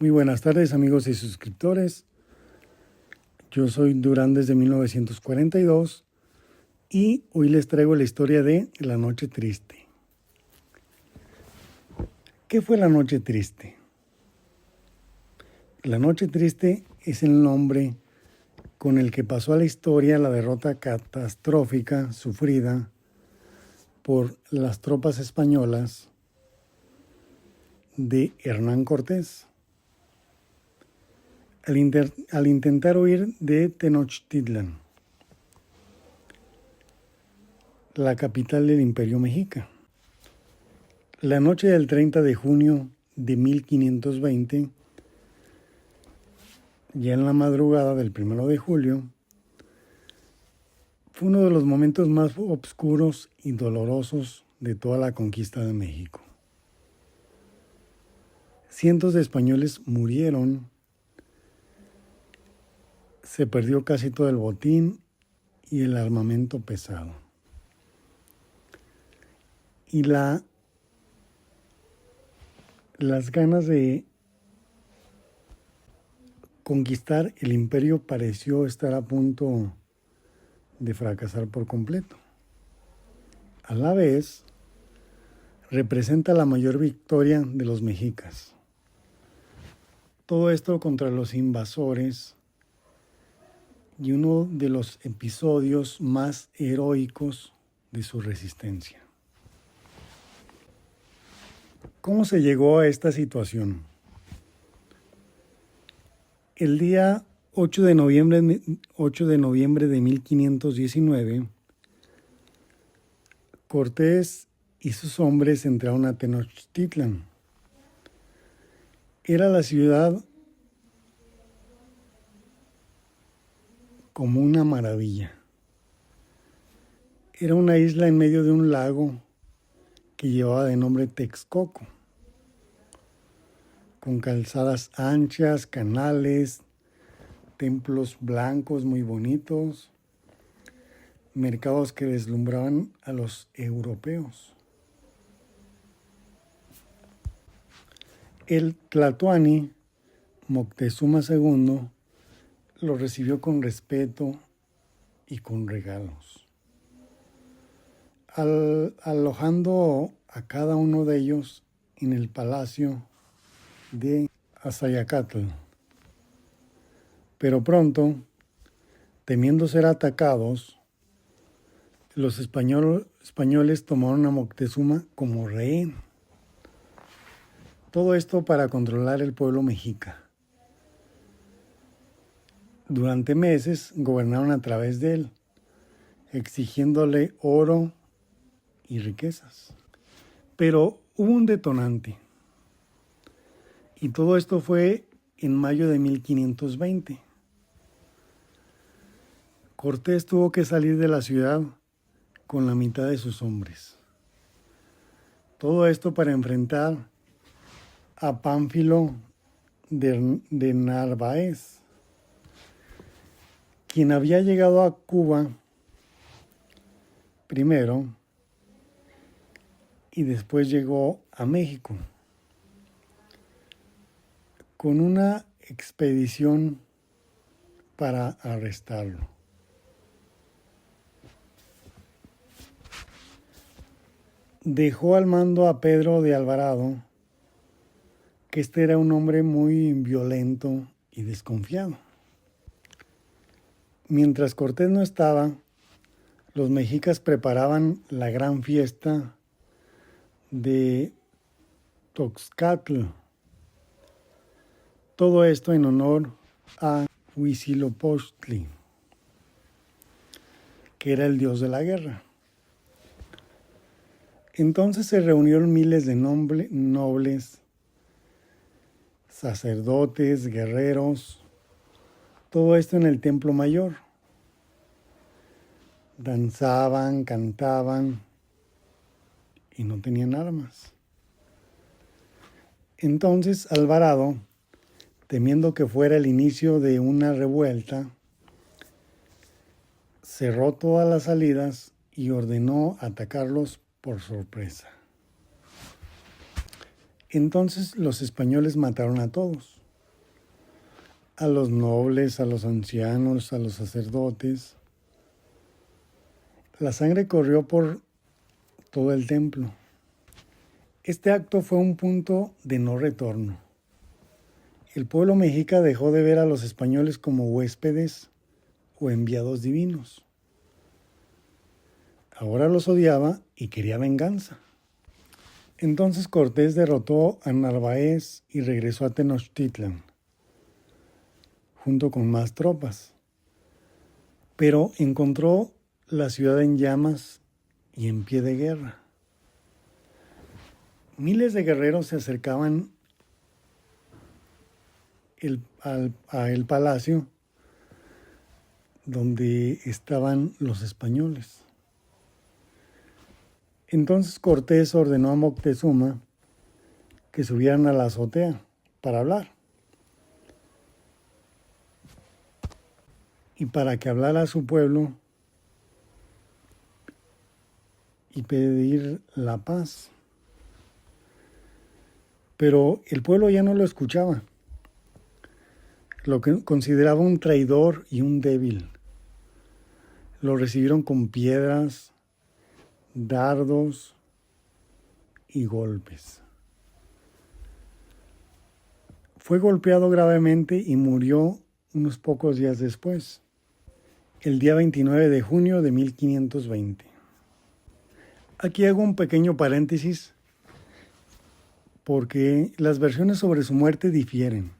Muy buenas tardes, amigos y suscriptores. Yo soy Durán desde 1942 y hoy les traigo la historia de La Noche Triste. ¿Qué fue la Noche Triste? La Noche Triste es el nombre con el que pasó a la historia la derrota catastrófica sufrida por las tropas españolas de Hernán Cortés al intentar huir de Tenochtitlan, la capital del Imperio Mexica. La noche del 30 de junio de 1520, ya en la madrugada del 1 de julio, fue uno de los momentos más oscuros y dolorosos de toda la conquista de México. Cientos de españoles murieron, se perdió casi todo el botín y el armamento pesado. Y las ganas de conquistar el imperio pareció estar a punto de fracasar por completo. A la vez, representa la mayor victoria de los mexicas. Todo esto contra los invasores y uno de los episodios más heroicos de su resistencia. ¿Cómo se llegó a esta situación? El día 8 de noviembre de 1519, Cortés y sus hombres entraron a Tenochtitlan. Era la ciudad como una maravilla. Era una isla en medio de un lago que llevaba de nombre Texcoco, con calzadas anchas, canales, templos blancos muy bonitos, mercados que deslumbraban a los europeos. El Tlatoani, Moctezuma II, lo recibió con respeto y con regalos, alojando a cada uno de ellos en el palacio de Azayacatl. Pero pronto, temiendo ser atacados, los españoles tomaron a Moctezuma como rehén. Todo esto para controlar el pueblo mexica. Durante meses gobernaron a través de él, exigiéndole oro y riquezas. Pero hubo un detonante. Y todo esto fue en mayo de 1520. Cortés tuvo que salir de la ciudad con la mitad de sus hombres. Todo esto para enfrentar a Pánfilo de Narváez, quien había llegado a Cuba primero y después llegó a México con una expedición para arrestarlo. Dejó al mando a Pedro de Alvarado, que este era un hombre muy violento y desconfiado. Mientras Cortés no estaba, los mexicas preparaban la gran fiesta de Toxcatl. Todo esto en honor a Huitzilopochtli, que era el dios de la guerra. Entonces se reunieron miles de nobles, sacerdotes, guerreros, todo esto en el Templo Mayor. Danzaban, cantaban y no tenían armas. Entonces Alvarado, temiendo que fuera el inicio de una revuelta, cerró todas las salidas y ordenó atacarlos por sorpresa. Entonces los españoles mataron a todos, a los nobles, a los ancianos, a los sacerdotes. La sangre corrió por todo el templo. Este acto fue un punto de no retorno. El pueblo mexica dejó de ver a los españoles como huéspedes o enviados divinos. Ahora los odiaba y quería venganza. Entonces Cortés derrotó a Narváez y regresó a Tenochtitlan, junto con más tropas. Pero encontró la ciudad en llamas y en pie de guerra. Miles de guerreros se acercaban a el palacio donde estaban los españoles. Entonces Cortés ordenó a Moctezuma que subieran a la azotea para hablar y para que hablara a su pueblo y pedir la paz. Pero el pueblo ya no lo escuchaba. Lo que consideraba un traidor y un débil. Lo recibieron con piedras, dardos y golpes. Fue golpeado gravemente y murió unos pocos días después, el día 29 de junio de 1520. Aquí hago un pequeño paréntesis porque las versiones sobre su muerte difieren.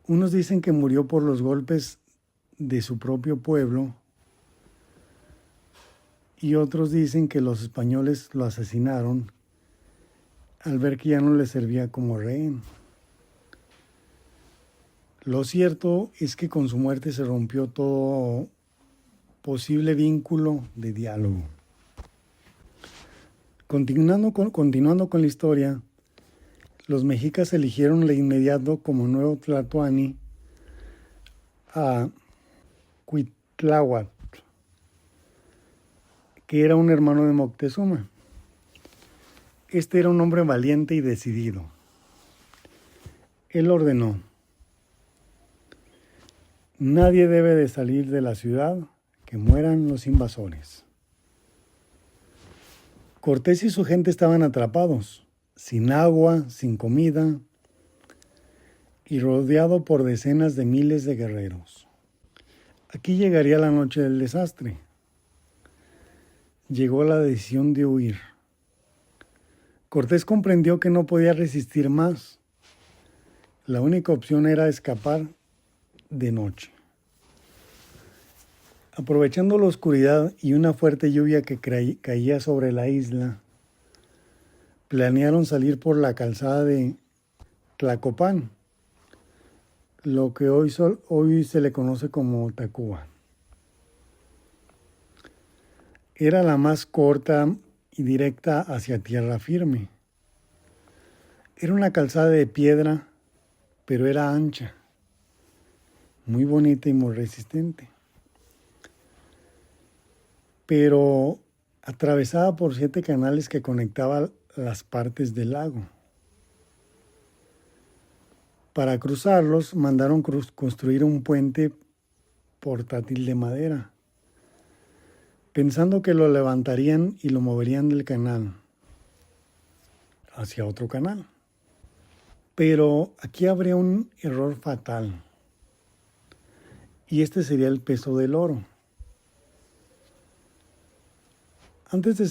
Unos dicen que murió por los golpes de su propio pueblo y otros dicen que los españoles lo asesinaron al ver que ya no les servía como rehén. Lo cierto es que con su muerte se rompió todo posible vínculo de diálogo. Continuando con la historia, los mexicas eligieron de inmediato como nuevo tlatoani a Cuitláhuac, que era un hermano de Moctezuma. Este era un hombre valiente y decidido. Él ordenó: nadie debe de salir de la ciudad, que mueran los invasores. Cortés y su gente estaban atrapados, sin agua, sin comida y rodeado por decenas de miles de guerreros. Aquí llegaría la noche del desastre. Llegó la decisión de huir. Cortés comprendió que no podía resistir más. La única opción era escapar de noche. Aprovechando la oscuridad y una fuerte lluvia que caía sobre la isla, planearon salir por la calzada de Tlacopan, lo que hoy se le conoce como Tacuba. Era la más corta y directa hacia tierra firme. Era una calzada de piedra, pero era ancha, muy bonita y muy resistente, pero atravesada por 7 canales que conectaban las partes del lago. Para cruzarlos mandaron construir un puente portátil de madera, pensando que lo levantarían y lo moverían del canal hacia otro canal. Pero aquí habría un error fatal, y este sería el peso del oro. Antes de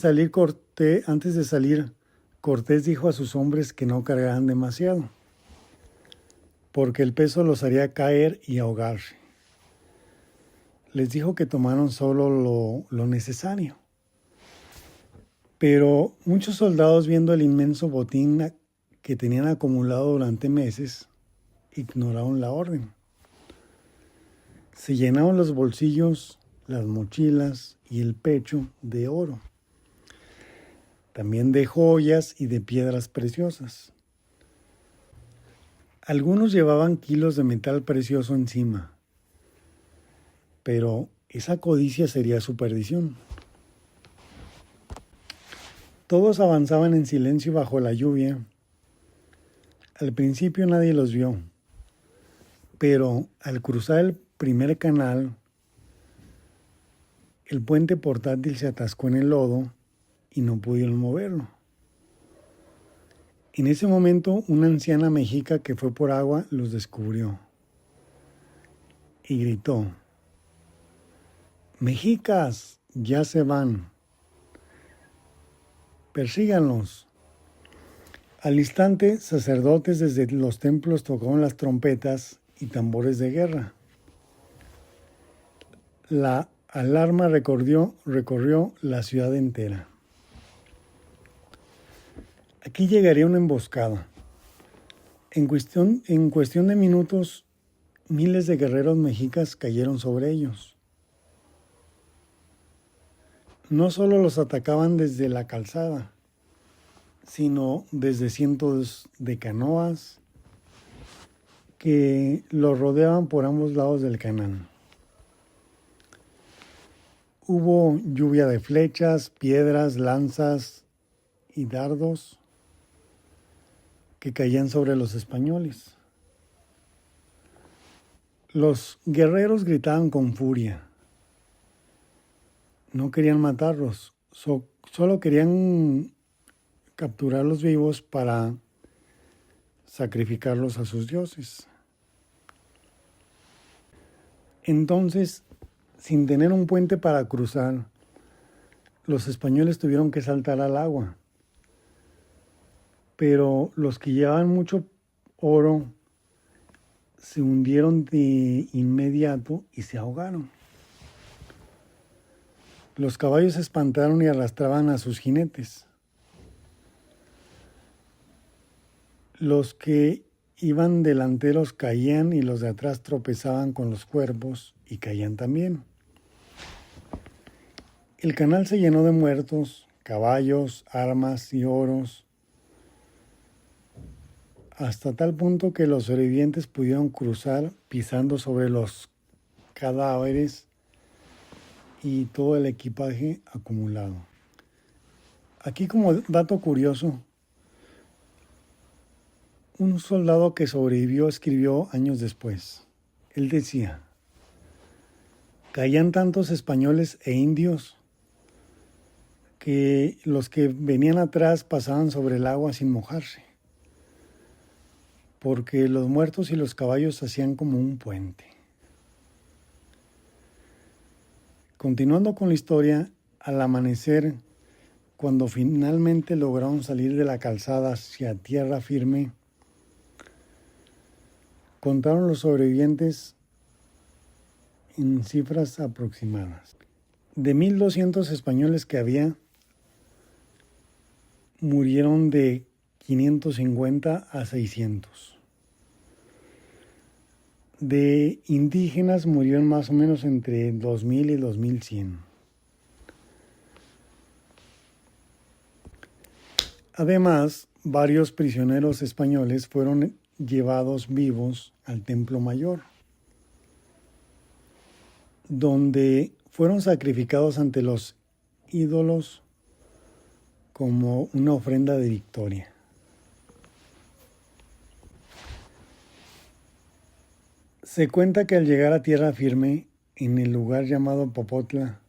salir, Cortés dijo a sus hombres que no cargaran demasiado, porque el peso los haría caer y ahogarse. Les dijo que tomaron solo lo necesario. Pero muchos soldados, viendo el inmenso botín que tenían acumulado durante meses, ignoraron la orden. Se llenaron los bolsillos, las mochilas y el pecho de oro, también de joyas y de piedras preciosas. Algunos llevaban kilos de metal precioso encima, pero esa codicia sería su perdición. Todos avanzaban en silencio bajo la lluvia. Al principio nadie los vio, pero al cruzar el primer canal, el puente portátil se atascó en el lodo y no pudieron moverlo. En ese momento, una anciana mexica que fue por agua los descubrió y gritó: «Mexicas, ya se van, persíganlos». Al instante, sacerdotes desde los templos tocaron las trompetas y tambores de guerra. La alarma recorrió la ciudad entera. Aquí llegaría una emboscada. En cuestión de minutos, miles de guerreros mexicas cayeron sobre ellos. No solo los atacaban desde la calzada, sino desde cientos de canoas que los rodeaban por ambos lados del canal. Hubo lluvia de flechas, piedras, lanzas y dardos que caían sobre los españoles. Los guerreros gritaban con furia. No querían matarlos, solo querían capturarlos vivos para sacrificarlos a sus dioses. Entonces, sin tener un puente para cruzar, los españoles tuvieron que saltar al agua. Pero los que llevaban mucho oro se hundieron de inmediato y se ahogaron. Los caballos se espantaron y arrastraban a sus jinetes. Los que iban delanteros caían y los de atrás tropezaban con los cuerpos y caían también. El canal se llenó de muertos, caballos, armas y oros, hasta tal punto que los sobrevivientes pudieron cruzar pisando sobre los cadáveres y todo el equipaje acumulado. Aquí, como dato curioso, un soldado que sobrevivió escribió años después. Él decía: caían tantos españoles e indios que los que venían atrás pasaban sobre el agua sin mojarse, porque los muertos y los caballos hacían como un puente. Continuando con la historia, al amanecer, cuando finalmente lograron salir de la calzada hacia tierra firme, contaron los sobrevivientes en cifras aproximadas. De 1,200 españoles que había, murieron de 550 a 600. De indígenas murieron más o menos entre 2,000 y 2,100. Además, varios prisioneros españoles fueron llevados vivos al Templo Mayor, donde fueron sacrificados ante los ídolos como una ofrenda de victoria. Se cuenta que al llegar a tierra firme, en el lugar llamado Popotla,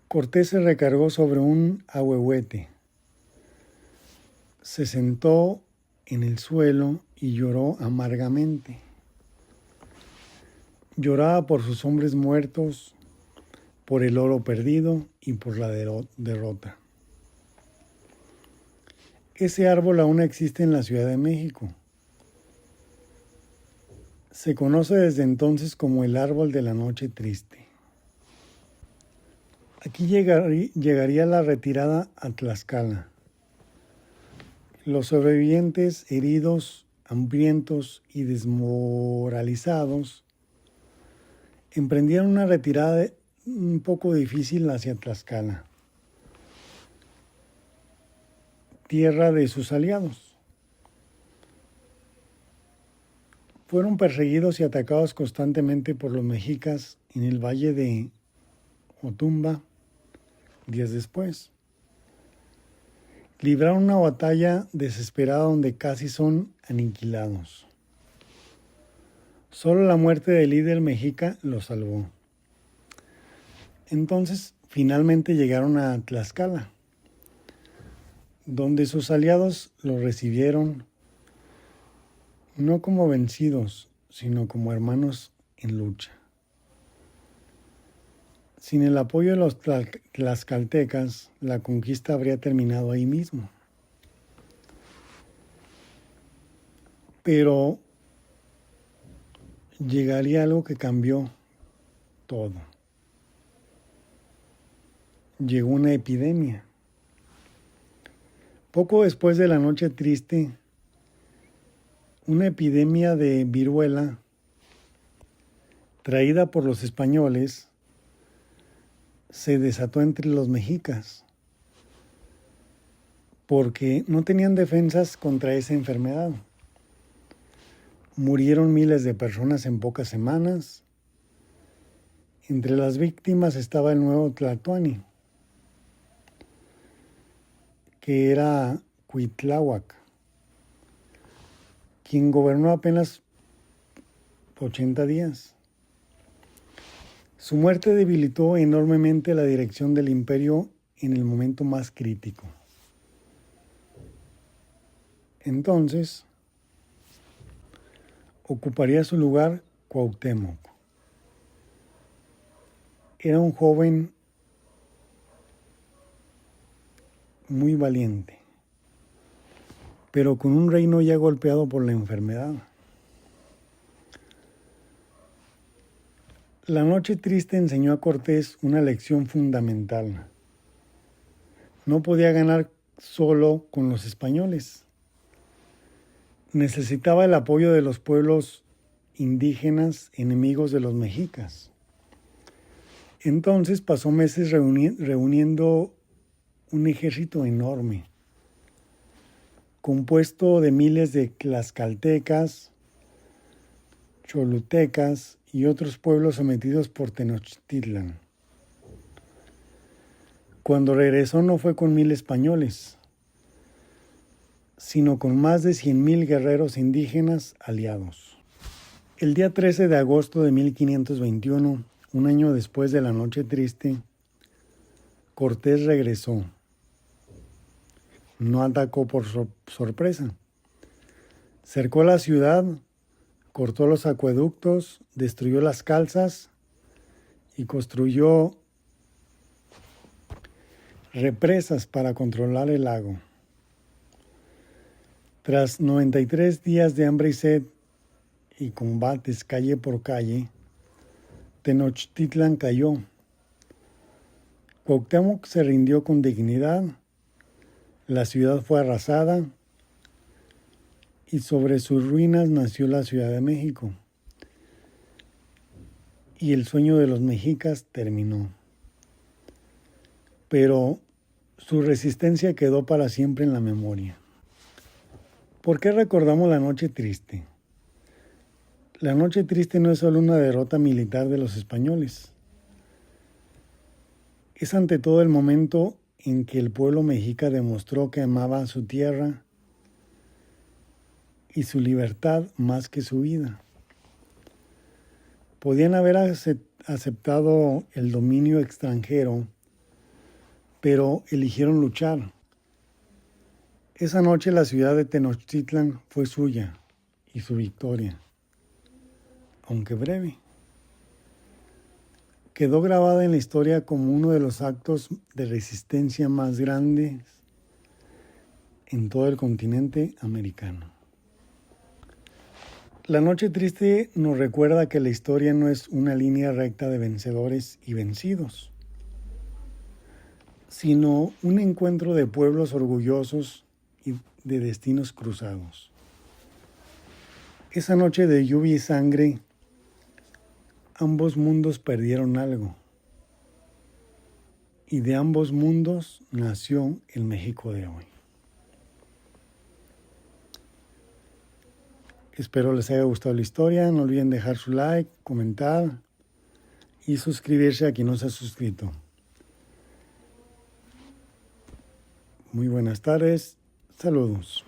Cortés se recargó sobre un ahuehuete, se sentó en el suelo y lloró amargamente. Lloraba por sus hombres muertos, por el oro perdido y por la derrota. Ese árbol aún existe en la Ciudad de México. Se conoce desde entonces como el árbol de la noche triste. Aquí llegaría la retirada a Tlaxcala. Los sobrevivientes, heridos, hambrientos y desmoralizados, emprendieron una retirada un poco difícil hacia Tlaxcala, tierra de sus aliados. Fueron perseguidos y atacados constantemente por los mexicas en el valle de Otumba días después. libraron una batalla desesperada donde casi son aniquilados. Solo la muerte del líder mexica los salvó. Entonces, finalmente llegaron a Tlaxcala, donde sus aliados los recibieron no como vencidos, sino como hermanos en lucha. Sin el apoyo de los tlaxcaltecas, la conquista habría terminado ahí mismo. Pero llegaría algo que cambió todo. Llegó una epidemia. Poco después de la noche triste, una epidemia de viruela traída por los españoles se desató entre los mexicas porque no tenían defensas contra esa enfermedad. Murieron miles de personas en pocas semanas. Entre las víctimas estaba el nuevo Tlatoani, que era Cuitláhuac, quien gobernó apenas 80 días. Su muerte debilitó enormemente la dirección del imperio en el momento más crítico. Entonces, ocuparía su lugar Cuauhtémoc. Era un joven muy valiente, pero con un reino ya golpeado por la enfermedad. La noche triste enseñó a Cortés una lección fundamental. No podía ganar solo con los españoles. Necesitaba el apoyo de los pueblos indígenas enemigos de los mexicas. Entonces pasó meses reuniendo un ejército enorme, compuesto de miles de tlaxcaltecas, cholutecas y otros pueblos sometidos por Tenochtitlan. Cuando regresó no fue con 1000 españoles, sino con más de 100,000 guerreros indígenas aliados. El día 13 de agosto de 1521, un año después de la Noche Triste, Cortés regresó. No atacó por sorpresa. Cercó la ciudad, cortó los acueductos, destruyó las calzas y construyó represas para controlar el lago. Tras 93 días de hambre y sed y combates calle por calle, Tenochtitlan cayó. Cuauhtémoc se rindió con dignidad, la ciudad fue arrasada y sobre sus ruinas nació la Ciudad de México. Y el sueño de los mexicas terminó. Pero su resistencia quedó para siempre en la memoria. ¿Por qué recordamos la Noche Triste? La Noche Triste no es solo una derrota militar de los españoles. Es ante todo el momento en que el pueblo mexica demostró que amaba su tierra y su libertad más que su vida. Podían haber aceptado el dominio extranjero, pero eligieron luchar. Esa noche la ciudad de Tenochtitlan fue suya y su victoria, aunque breve, quedó grabada en la historia como uno de los actos de resistencia más grandes en todo el continente americano. La Noche Triste nos recuerda que la historia no es una línea recta de vencedores y vencidos, sino un encuentro de pueblos orgullosos y de destinos cruzados. Esa noche de lluvia y sangre, ambos mundos perdieron algo, y de ambos mundos nació el México de hoy. Espero les haya gustado la historia. No olviden dejar su like, comentar y suscribirse a quien no se ha suscrito. Muy buenas tardes. Saludos.